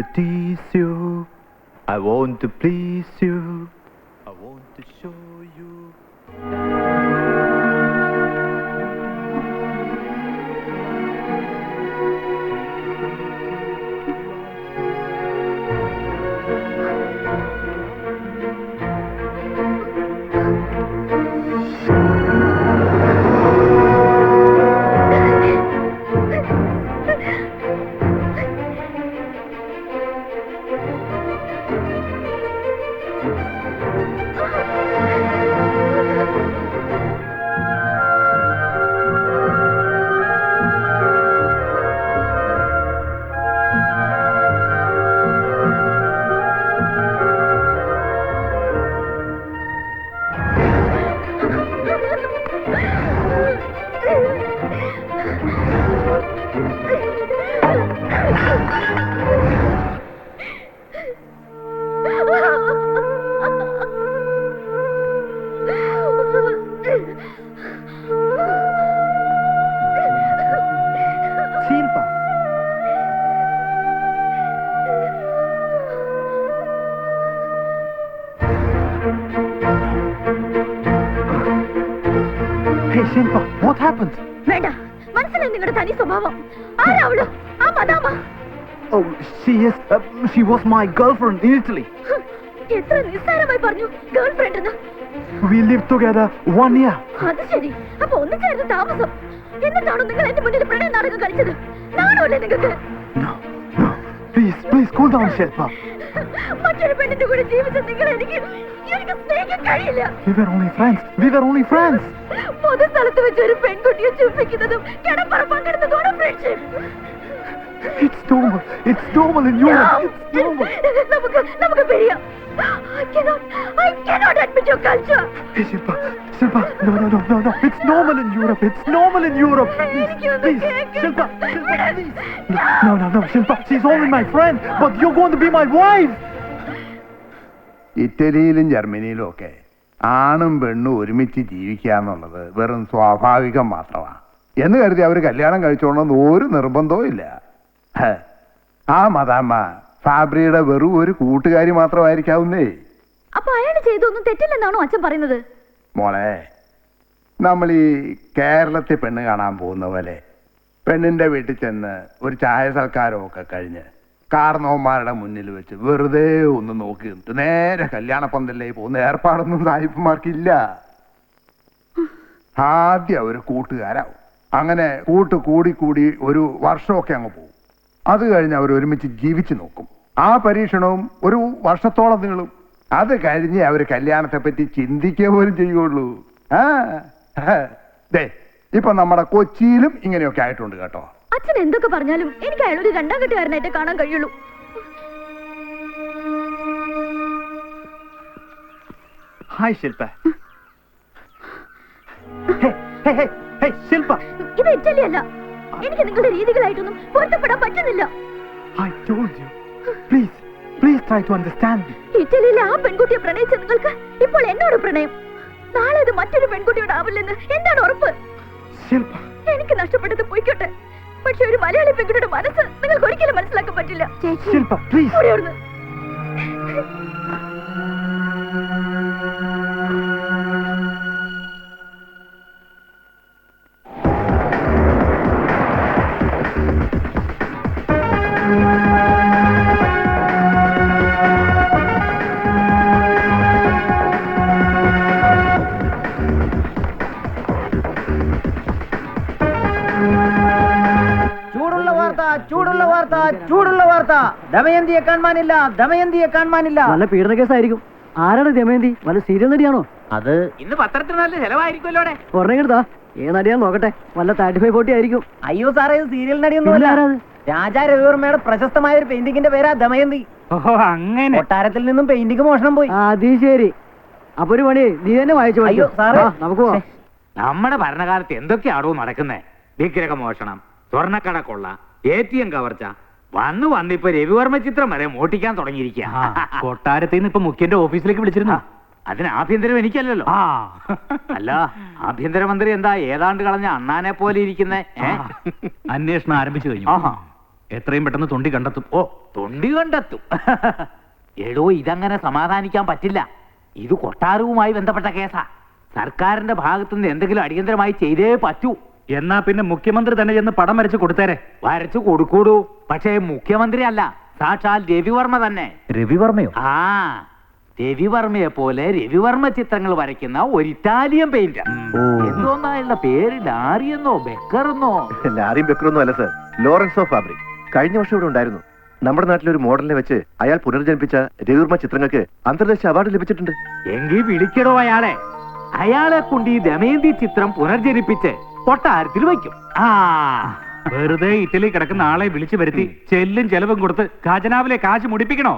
to tease you, I want to please you, I want to show you. Shilpa. Hey Shilpa, what happened? വേണ്ട, മനസ്സിലായി നിങ്ങളുടെ തനി സ്വഭാവം. ആരാ അവള്? ആ മദാമ. Oh, she was my girlfriend in Italy. എത്ര നിസ്സാരമായി പറഞ്ഞു ഗേൾഫ്രണ്ട് എന്ന്. We lived together 1 year. അത് ശരി. അപ്പൊ ഒന്നിച്ചായിരുന്നു താമസം. എന്നിട്ടാണോ നിങ്ങൾ എന്റെ മുന്നിൽ പ്രണയ നാടകം കളിച്ചത്? നാണമല്ലേ നിങ്ങൾക്ക്? No. Please, cool down, Shilpa. മറ്റൊരു പെണ്ണിന്റെ കൂടെ ജീവിച്ച നിങ്ങൾ എനിക്ക് സ്നേഹിക്കാൻ കഴിയില്ല. We were only friends. പൊതുസ്ഥലത്ത് വെച്ച് ഒരു പെൺകുട്ടിയെ ചുംബിക്കുന്നതും കിടപ്പറ പങ്കെടുത്തതോടെ friendship. It's normal in Europe. It's normal. നമുക്ക് പിരിയാം. I cannot admit your culture. Hey Shilpa, no. It's normal in Europe. Please, Shilpa, please. No, Shilpa, she's only my friend, but you're going to be my wife. ഇറ്റലിയിലും ജർമ്മനിയിലും ഒക്കെ ആണും പെണ്ണും ഒരുമിച്ച് ജീവിക്കുക എന്നുള്ളത് വെറും സ്വാഭാവികം മാത്രമാണ് എന്ന് കരുതി അവർ കല്യാണം കഴിച്ചോണമെന്ന് ഒരു നിർബന്ധവും ഇല്ല. ആ മദാമ്മ ഫാബ്രിയുടെ വെറും ഒരു കൂട്ടുകാരി മാത്രമായിരിക്കാവുന്നേ. അപ്പൊ അയാൾ ചെയ്തൊന്നും തെറ്റില്ലെന്നാണോ അച്ഛൻ പറയുന്നത്? മോളെ, നമ്മൾ ഈ കേരളത്തിൽ പെണ്ണ് കാണാൻ പോകുന്ന പോലെ പെണ്ണിന്റെ വീട്ടിൽ ചെന്ന് ഒരു ചായ സൽക്കാരമൊക്കെ കഴിഞ്ഞ് കാർന്നവന്മാരുടെ മുന്നിൽ വെച്ച് വെറുതെ ഒന്ന് നോക്കി നിന്നിട്ട് നേരെ കല്യാണ പന്തലിലേക്ക് പോകുന്ന ഏർപ്പാടൊന്നും സായിപ്പുമാർക്കില്ല. ആദ്യം ഒരു കൂട്ടുകാരാവും. അങ്ങനെ കൂടി ഒരു വർഷമൊക്കെ അങ്ങ് പോകും. അത് കഴിഞ്ഞ് അവർ ഒരുമിച്ച് ജീവിച്ചു നോക്കും. ആ പരീക്ഷണവും ഒരു വർഷത്തോളം നീളും. അത് കഴിഞ്ഞ് അവർ കല്യാണത്തെ പറ്റി ചിന്തിക്കുക പോലും ചെയ്യുള്ളൂ. ഇപ്പൊ നമ്മുടെ കൊച്ചിയിലും ഇങ്ങനെയൊക്കെ ആയിട്ടുണ്ട് കേട്ടോ. അച്ഛൻ എന്തൊക്കെ പറഞ്ഞാലും എനിക്ക് അയാളൊരു രണ്ടാം കെട്ടുകാരനായിട്ട് കാണാൻ കഴിയുള്ളൂ. Hi Shilpa. Hey Shilpa. ഇത് ഇറ്റലി അല്ല. എനിക്ക് നിങ്ങളുടെ രീതികളായിട്ടൊന്നും പൊരുത്തപ്പെടാൻ പറ്റുന്നില്ല. I told you. Please try to understand me. ഇറ്റലിയിലെ ആ പെൺകുട്ടിയെ പ്രണയിച്ച നിങ്ങൾക്ക് ഇപ്പോൾ എന്നോട് പ്രണയം. നാളെ അത് മറ്റൊരു പെൺകുട്ടിയോട് ആവില്ലെന്ന് എന്താണ് ഉറപ്പ്? Shilpa. എനിക്ക് നഷ്ടപ്പെട്ടത് പോയിക്കോട്ടെ, പക്ഷെ ഒരു മലയാളി പെൺകുട്ടിയുടെ മനസ്സ് നിങ്ങൾക്ക് ഒരിക്കലും മനസ്സിലാക്കാൻ പറ്റില്ല. Shilpa, please. ചൂടുള്ള വാർത്ത. ദമയന്തിയെ കാണാനില്ല. നല്ല പീഡന കേസായിരിക്കും. ആരാണ് ദമയന്തി? വല്ല സീരിയൽ നടിയാണോ? അത് ഇന്ന് പത്രത്തിൽ നല്ല ചെലവായിരിക്കുമല്ലോ. ഒരെണ്ണെടുത്താ ഏത് നടിയാന്ന് നോക്കട്ടെ. വല്ല 35-40 ആയിരിക്കും. അയ്യോ സാറേ, ഇത് സീരിയൽ നടിയൊന്നുമല്ല. രാജാ രവിവർമ്മയുടെ പ്രശസ്തമായ ഒരു പെയിന്റിങ്ങിന്റെ പേരാ ദമയന്തി. അങ്ങനെ കൊട്ടാരത്തിൽ നിന്നും പെയിന്റിങ് മോഷണം പോയി. അത് ശരി. അപ്പൊ ഒരു പണി നീ തന്നെ വായിച്ചു. അയ്യോ സാറേ, നമുക്ക് പോവാം. നമ്മുടെ ഭരണകാലത്ത് എന്തൊക്കെയാണോ നടക്കുന്നേ? വിഗ്രഹ മോഷണം, സ്വർണ്ണക്കട കൊള്ള, ATM കവർച്ച, വന്നിപ്പോ രവിവർമ്മ ചിത്രം വരെ മോട്ടിക്കാൻ തുടങ്ങിയിരിക്കുക. കൊട്ടാരത്തിൽ നിന്ന് ഇപ്പൊ മുഖ്യന്റെ ഓഫീസിലേക്ക് വിളിച്ചിരുന്നു. അതിന് ആഭ്യന്തരം എനിക്കല്ലല്ലോ. അല്ല, ആഭ്യന്തരമന്ത്രി എന്താ ഏതാണ്ട് കളഞ്ഞ അണ്ണാനെ പോലെ ഇരിക്കുന്നേ? അന്വേഷണം ആരംഭിച്ചു കഴിഞ്ഞു. എത്രയും പെട്ടെന്ന് തൊണ്ടി കണ്ടെത്തും. ഓ, തൊണ്ടി കണ്ടെത്തും. എടോ, ഇതങ്ങനെ സമാധാനിക്കാൻ പറ്റില്ല. ഇത് കൊട്ടാരവുമായി ബന്ധപ്പെട്ട കേസാ. സർക്കാരിന്റെ ഭാഗത്തുനിന്ന് എന്തെങ്കിലും അടിയന്തരമായി ചെയ്തേ പറ്റൂ. എന്നാ പിന്നെ മുഖ്യമന്ത്രി തന്നെ ചെന്ന് പടം വരച്ച് കൊടുത്തേരെ. വരച്ചു കൊടുക്കൂടൂ. പക്ഷേ മുഖ്യമന്ത്രി അല്ല, സാക്ഷാൽ രവിവർമ്മ തന്നെ. രവിവർമ്മയോ? ആ, രവിവർമ്മയെ പോലെ രവിവർമ്മ ചിത്രങ്ങൾ വരയ്ക്കുന്ന ഒരു ഇറ്റാലിയൻ പെയിന്റർ. എന്തോന്നായുള്ള പേര്? ലാറിയെന്നോ ബെക്കറെന്നോ? ലാറിയും ബെക്കറൊന്നും അല്ല സർ, ലോറൻസ് ഓഫ് ഫാബ്രിക്. കഴിഞ്ഞ വർഷം ഇവിടെ ഉണ്ടായിരുന്നു. നമ്മുടെ നാട്ടിലൊരു മോഡലിനെ വെച്ച് അയാൾ പുനർജനിപ്പിച്ച രവിവർമ്മ ചിത്രങ്ങൾക്ക് അന്തർദേശീയ അവാർഡ് ലഭിച്ചിട്ടുണ്ട്. എങ്കിൽ വിളിക്കടോ അയാളെ. അയാളെ കൊണ്ട് ഈ ദമയന്തി ചിത്രം പുനർജനിപ്പിച്ച് കൊട്ടാരത്തിൽ വയ്ക്കും. ആ, വെറുതെ ഇറ്റലി കിടക്കുന്ന ആളെ വിളിച്ചു വരുത്തി ചെല്ലും ചെലവും കൊടുത്ത് ഖജനാവിലെ കാശ് മുടിപ്പിക്കണോ?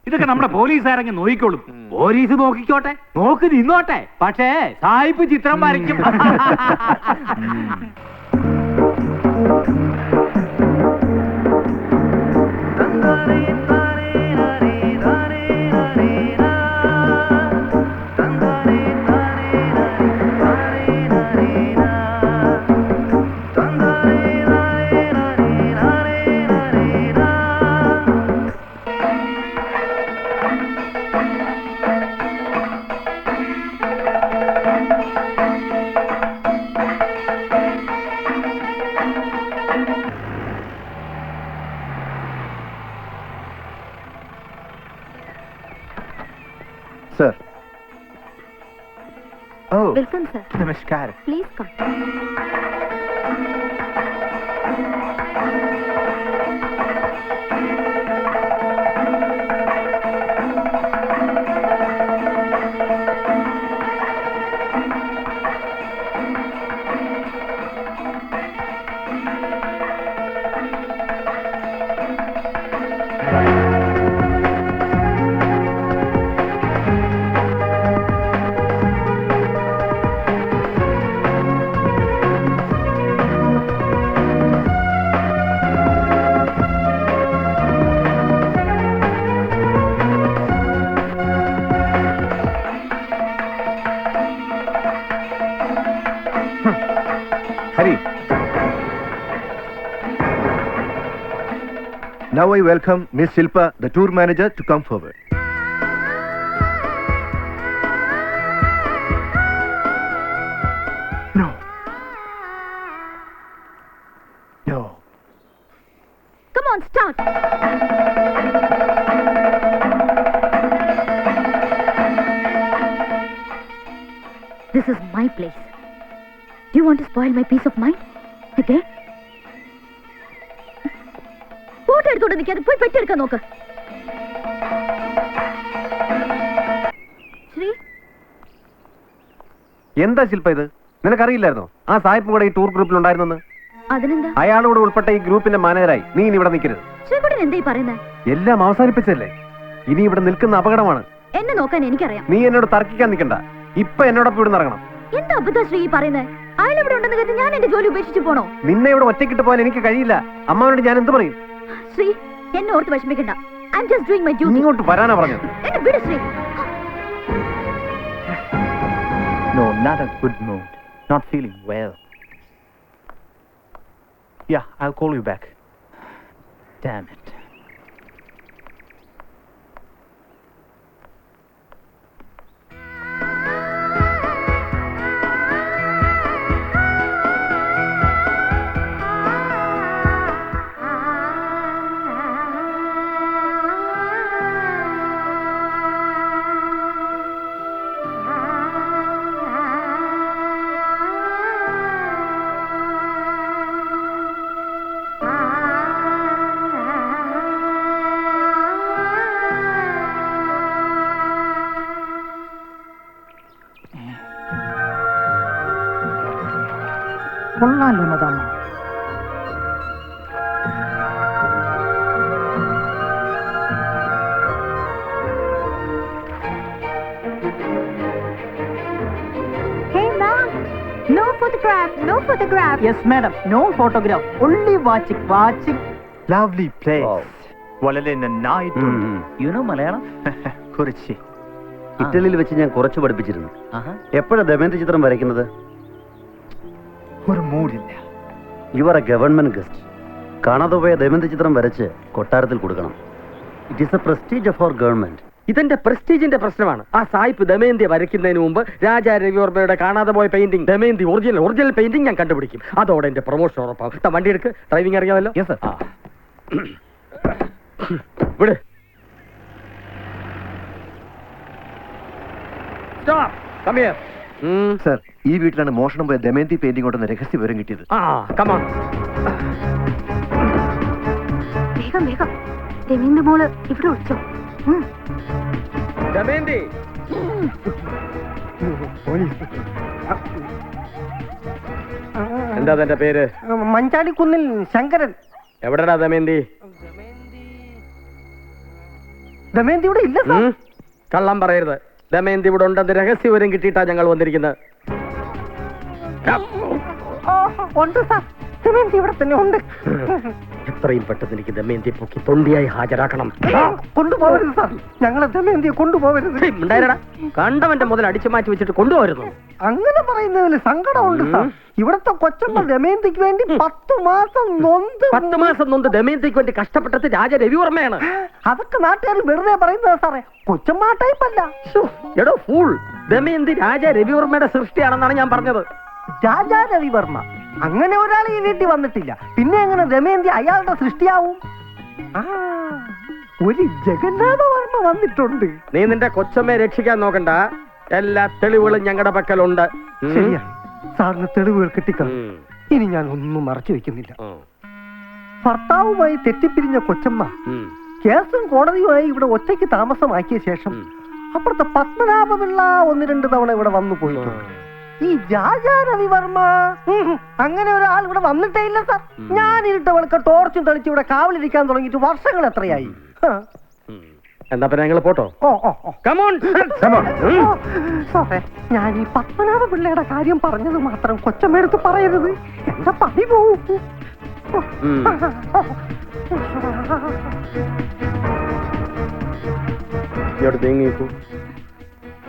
ഇതൊക്കെ നമ്മുടെ പോലീസുകാരങ്ങ് നോക്കിക്കോളും. പോലീസ് നോക്കിക്കോട്ടെ, നോക്കി നിന്നോട്ടെ. പക്ഷേ സായിപ്പ് ചിത്രം വരയ്ക്കും. സർ. Oh, welcome sir. നമസ്കാരം. Please come. Hari. Now I welcome Miss Shilpa, the tour manager, to come forward. No. No. Come on, start. This is my place. Do you want to spoil my peace of mind? Okay? Photo എടുത്തോണ്ട് നിൽക്കാതെ പോയി പെട്ടെടുക്കാൻ നോക്ക്. ശ്രീ, എന്താ ശില്പ ഇത്? നിനക്കറിയില്ലായിരുന്നോ ആ സായിപ്പ് കൂടെ ഈ ടൂർ ഗ്രൂപ്പിൽ ഉണ്ടായിരുന്നെന്ന്? അതിനെന്താ? അയാളോട് ഉൾപ്പെട്ട ഈ ഗ്രൂപ്പിന്റെ മാനേജരായി നീ ഇനി ഇവിടെ നിൽക്കരുത്. ശ്രീകുട്ടൻ എന്തായി പറയുന്നത്? എല്ലാം അവസാനിപ്പിച്ചല്ലേ? ഇനി ഇവിടെ നിൽക്കുന്ന അപകടമാണ്. എന്നെ നോക്കാൻ എനിക്കറിയാം. നീ എന്നോട് തർക്കിക്കാൻ നിൽക്കണ്ട. ഇപ്പൊ എന്നോടൊപ്പം ഇവിടെ ഇറങ്ങണം. എന്താ അബദ്ധ ശ്രീ പറയുന്നത്? അയാൾ ഇവിടെ ഉണ്ടെന്ന് കരുതി ഞാൻ എന്റെ ജോലി ഉപേക്ഷിച്ചു പോണോ? നിന്നെ ഇവിടെ ഒറ്റയ്ക്കിട്ട് പോകാൻ എനിക്ക് കഴിയില്ല. അമ്മാവനോട് ഞാൻ എന്ത് പറയും? ശ്രീ, എന്നെ ഓർത്ത് വിഷമിക്കണ്ട. I am just doing my duty. ഇങ്ങോട്ട് വരാനാ പറഞ്ഞത്. എന്നെ വിട് Shri. No, not a good mood. Not feeling well. Yeah, I'll call you back. Damn it. കൊള്ളാലോ മതാമ. Hey ma'am, no photograph, no photograph. Yes madam, no photograph, only watching, watching. Lovely place. വളരെ നന്നായിട്ട്. You know Malayalam? കുറിച്ച്. ഇറ്റലിയിൽ വെച്ച് ഞാൻ കുറച്ച് പഠിപ്പിച്ചിരുന്നു. എപ്പോഴാ ദമയന്തി ചിത്രം വരയ്ക്കുന്നത്? ഒരു മൂഡില്ല. You are a government guest. കാണാതെ പോയ ദമയന്തി ചിത്രം വരച്ച് കൊട്ടാരത്തിൽ കൊടുക്കണം. It is a prestige of our government. ഇതെന്റെ പ്രസ്റ്റീജിന്റെ പ്രശ്നമാണ്. ആ സായിപ്പ് ദമയന്തി വരയ്ക്കുന്നതിന് മുമ്പ് രാജാ രവിവർമ്മയുടെ കാണാതെ പോയ പെയിന്റിംഗ്, ദമയന്തി ഒറിജിനൽ പെയിന്റിംഗ് ഞാൻ കണ്ടുപിടിക്കും. അതോടെ എന്റെ പ്രൊമോഷൻ ഉറപ്പാവും. വണ്ടി എടുക്ക്, ഡ്രൈവിംഗ് അറിയാമല്ലോ. വിട്. സർ, ഈ വീട്ടിലാണ് മോഷണം പോയ ദമയന്തി പെയിന്റിംഗ് കൊണ്ടെന്ന് രഹസ്യ വിവരം കിട്ടിയത്. വേഗം വേഗം ദമയന്തി മോള് ഇവിടെ ഒളിച്ചോ. ദമയന്തി, എന്താ തന്റെ പേര്? മഞ്ചാടിക്കുന്നിൽ ശങ്കരൻ. എവിടെടാ ദമയന്തി? ദമയന്തി ഇവിടെ ഇല്ല സാർ. കള്ളം പറയരുത്. ദമയന്തി ഇവിടെ ഉണ്ടെന്ന് രഹസ്യ വിവരം കിട്ടിയിട്ടാ ഞങ്ങൾ വന്നിരിക്കുന്നത്. ഉണ്ട് സാർ, ദമയന്തി ഇവിടെ തന്നെ ഉണ്ട്. എത്രയും പെട്ടെന്ന് എനിക്ക് ദമയന്തിയെ പൊക്കി തൊണ്ടിയായി ഹാജരാക്കണം. കൊണ്ടുപോകരുത് സാർ, ഞങ്ങളെ ദമയന്തിയെ കൊണ്ടുപോകരുത്. കണ്ടവന്റെ മുതൽ അടിച്ചു മാറ്റി വെച്ചിട്ട് കൊണ്ടുപോകരുന്നു. അങ്ങനെ പറയുന്നതിൽ സങ്കടമുണ്ട് സാർ. ഇവിടത്തെ കൊച്ചമ്മ ദമയന്തിക്ക് വേണ്ടി 10 മാസം നൊന്ത് ദമയന്തിക്ക് വേണ്ടി കഷ്ടപ്പെട്ടത് രാജ രവിവർമ്മയാണ്. അതൊക്കെ നാട്ടുകാർ വെറുതെ പറയുന്നത് സാറേ. കൊച്ചമ്മ ടൈപ്പ് അല്ല. എടോ ഫൂൾ, ദമയന്തി രാജ രവിവർമ്മയുടെ സൃഷ്ടിയാണെന്നാണ് ഞാൻ പറഞ്ഞത്. രാജാ രവിവർമ്മ അങ്ങനെ ഒരാൾ ഈ വീട്ടിൽ വന്നിട്ടില്ല. പിന്നെ എങ്ങനെ ദമയന്തി അയാളുടെ സൃഷ്ടിയാവും? ഒരു ജഗന്നാഥവർമ്മ വന്നിട്ടുണ്ട്. നീ നിന്റെ കൊച്ചമ്മയെ രക്ഷിക്കാൻ നോക്കണ്ട. എല്ലാ തെളിവുകളും ഞങ്ങളുടെ പക്കലുണ്ട്. ശരിയാണ് സാറിന് തെളിവുകൾ കിട്ടിക്കളഞ്ഞു. ഇനി ഞാൻ ഒന്നും മറച്ചു വെക്കുന്നില്ല. ഭർത്താവുമായി തെറ്റിപ്പിരിഞ്ഞ കൊച്ചമ്മ കേസും കോടതിയുമായി ഇവിടെ ഒറ്റയ്ക്ക് താമസമാക്കിയ ശേഷം അപ്പുറത്തെ പത്മനാഭപിള്ള 1-2 തവണ ഇവിടെ വന്നു പോയിട്ടുണ്ട്. ഈ രാജാ രവിവർമ്മ അങ്ങനെ ഒരാൾ ഇവിടെ വന്നിട്ടേ ഇല്ല സാർ. ഞാൻ ഇരുട്ടവൾക്ക് ടോർച്ചും തെളിച്ച് ഇവിടെ കാവലിരിക്കാൻ തുടങ്ങിയിട്ട് വർഷങ്ങൾ എത്രയായി. എന്താ പിന്നെ ഞങ്ങൾ പോട്ടോ? സാറേ, ഞാൻ ഈ പത്മനാഭ പിള്ളയുടെ കാര്യം പറഞ്ഞത് മാത്രം കൊച്ചമ്മയെടുത്ത് പറയരുത്. എന്റെ പണി പോവും.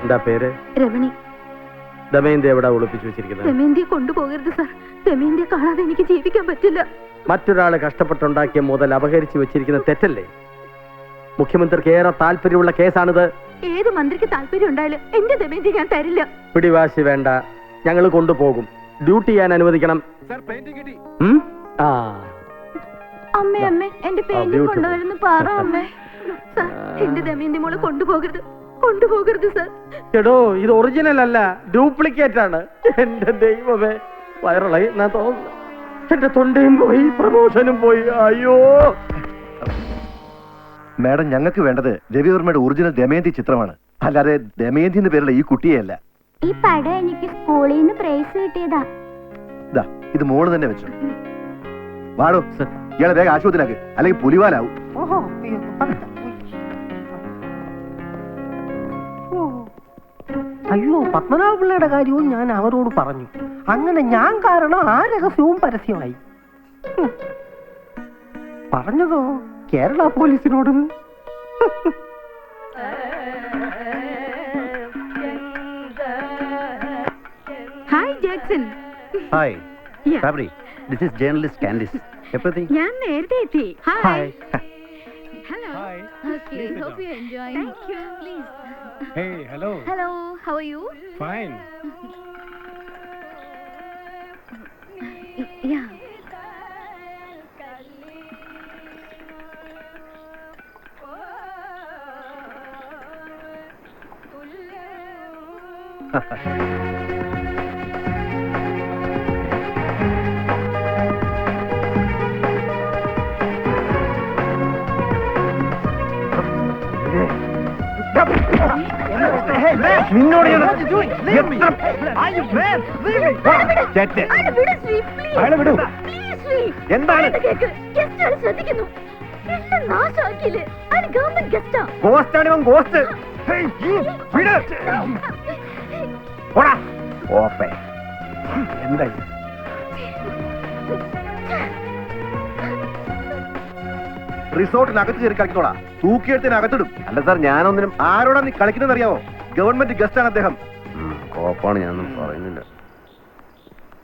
എന്താ പേര്? രമണി. ദമയന്തി എവിടെ ഒളിപ്പിച്ചു വെച്ചിരിക്കുന്നത്? ദമയന്തിയെ കൊണ്ടുപോകരുത് സാർ. ദമയന്തിയെ കാണാതെ എനിക്ക് ജീവിക്കാൻ പറ്റില്ല. മറ്റൊരാള് കഷ്ടപ്പെട്ടുണ്ടാക്കിയ മുതൽ അപഹരിച്ചു വെച്ചിരിക്കുന്ന തെറ്റല്ലേ? മുഖ്യമന്ത്രിക്ക് ഏറെ താല്പര്യമുള്ള കേസാണിത്. ഏത് മന്ത്രിക്ക് താല്പര്യം ഉണ്ടായാലും എന്റെ ദമയന്തി ഞാൻ തരില്ല. പിടിവാശി വേണ്ട, ഞങ്ങൾ കൊണ്ടുപോകും. ഡ്യൂട്ടി ചെയ്യാൻ അനുവദിക്കണം. അമ്മേ അമ്മേ, എന്റെ പെയിന്റിംഗ് കൊണ്ടുവരുന്നു പറ അമ്മേ. സാർ, എന്റെ ദമയന്തി മോളെ കൊണ്ടുപോകരുത് സാർ. എടോ, ഇത് ഒറിജിനൽ അല്ല, ഡ്യൂപ്ലിക്കേറ്റ് ആണ്. എന്റെ ദൈവമേ, വൈറലായി ഞാൻ തോന്നുന്നു. എന്റെ തൊണ്ടയും പോയി, പ്രമോഷനും പോയി. അയ്യോ മാഡം, ഞങ്ങൾക്ക് വേണ്ടത് രവിവർമ്മയുടെ ഒറിജിനൽ ദമയന്തി ചിത്രമാണ്, അല്ലാതെ ദമയന്തി എന്ന പേരുള്ള ഈ കുട്ടിയല്ല. ഈ പടം എനിക്ക് സ്കൂളിൽ നിന്ന് പ്രൈസ് കിട്ടിയതാ. ഇത് മോള് തന്നെ വെച്ചു. വാടോ, ഇയാളെ വേഗം ആശുപത്രിയിലാക്ക്, അല്ലെങ്കിൽ പുലിവാലാവും. അയ്യോ, പത്മനാഭ പിള്ളയുടെ കാര്യവും ഞാൻ അവരോട് പറഞ്ഞു. അങ്ങനെ ഞാൻ കാരണം ആ രഹസ്യവും പരസ്യമായി. പറഞ്ഞതോ കേരള പോലീസിനോടും. Hi Jackson. Hi Fabri, this is journalist Candice. ഞാൻ നേരത്തെ എത്തി. Hi. Hello. Hi. Okay, hope you're enjoying. Thank you. Please. Hey, hello. Hello, how are you? Fine. Yeah. നിന്നോട് എന്താണ് ശ്രദ്ധിക്കുന്നു. നാശാക്കിയില്ലേ? അത് ഗവൺമെന്റ് ഗസ്റ്റാ. ഗോസ്റ്റാണ് ഇവൻ, ഗോസ്റ്റ്. എന്താ റിസോർട്ടിനകത്ത് കയറി കളിക്കോളാ, തൂക്കിയെടുത്തിനകത്തിടും. അല്ല സാർ, ഞാനൊന്നിനും. ആരോടാ നീ കളിക്കുന്നതെന്ന് അറിയാവോ? ഗവൺമെന്റ് ഗസ്റ്റ് ആണ് അദ്ദേഹം. കോപ്പാണ്, ഞാനൊന്നും പറയുന്നില്ല.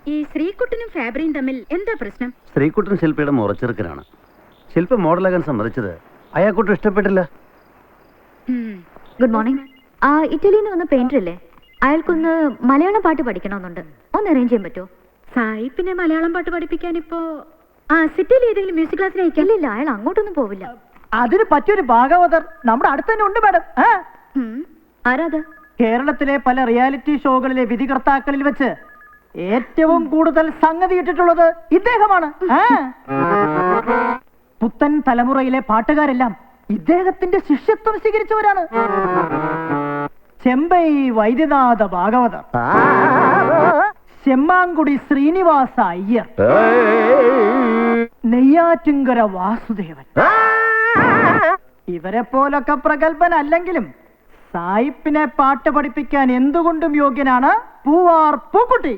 ഈ ശ്രീകുട്ടനും ഫാബ്രിയും തമ്മിൽ എന്താ പ്രശ്നം? ശ്രീകുട്ടൻ ശില്പയുടെ മുറച്ചെറുക്കനാണ്. ശില്പ മോഡലാകാൻ സമ്മതിച്ചത് അയാൾക്കൊട്ടും ഇഷ്ടപ്പെട്ടില്ല. Good morning. ഇറ്റലിയിൽ നിന്ന് വന്ന പെയിന്റർ അല്ലേ? അയാൾക്കൊന്ന് മലയാളം പാട്ട് പഠിക്കണമെന്നുണ്ട്. ഒന്ന് അറേഞ്ച് ചെയ്യാൻ പറ്റുമോ? സായിപ്പിനെ മലയാളം പാട്ട് പഠിപ്പിക്കാൻ ഇപ്പോ സിറ്റിയിൽ ഏതെങ്കിലും മ്യൂസിക് ക്ലാസ്സിൽ അയക്കാം. ഇല്ല, അയാൾ അങ്ങോട്ടൊന്നും പോവില്ല. അതിന് പറ്റിയൊരു ഭാഗവതർ നമ്മുടെ അടുത്ത് തന്നെ ഉണ്ട് മാഡം. ആരാത്? കേരളത്തിലെ പല റിയാലിറ്റി ഷോകളിലെ വിധികർത്താക്കളിൽ വെച്ച് ഏറ്റവും കൂടുതൽ സംഗതി ഇട്ടിട്ടുള്ളത് ഇദ്ദേഹമാണ്. പുത്തൻ തലമുറയിലെ പാട്ടുകാരെല്ലാം ഇദ്ദേഹത്തിന്റെ ശിഷ്യത്വം സ്വീകരിച്ചവരാണ്. ചെമ്പൈ വൈദ്യനാഥ ഭാഗവതർ, ചെമ്മാങ്കുടി ശ്രീനിവാസ അയ്യർ, നെയ്യാറ്റിങ്കര വാസുദേവൻ. ഇവരെ പോലൊക്കെ പ്രഗത്ഭനല്ലെങ്കിലും സായിപ്പിനെ പാട്ട് പഠിപ്പിക്കാൻ എന്തുകൊണ്ടും യോഗ്യനാണ് പൂവാർ പൂക്കുട്ടി.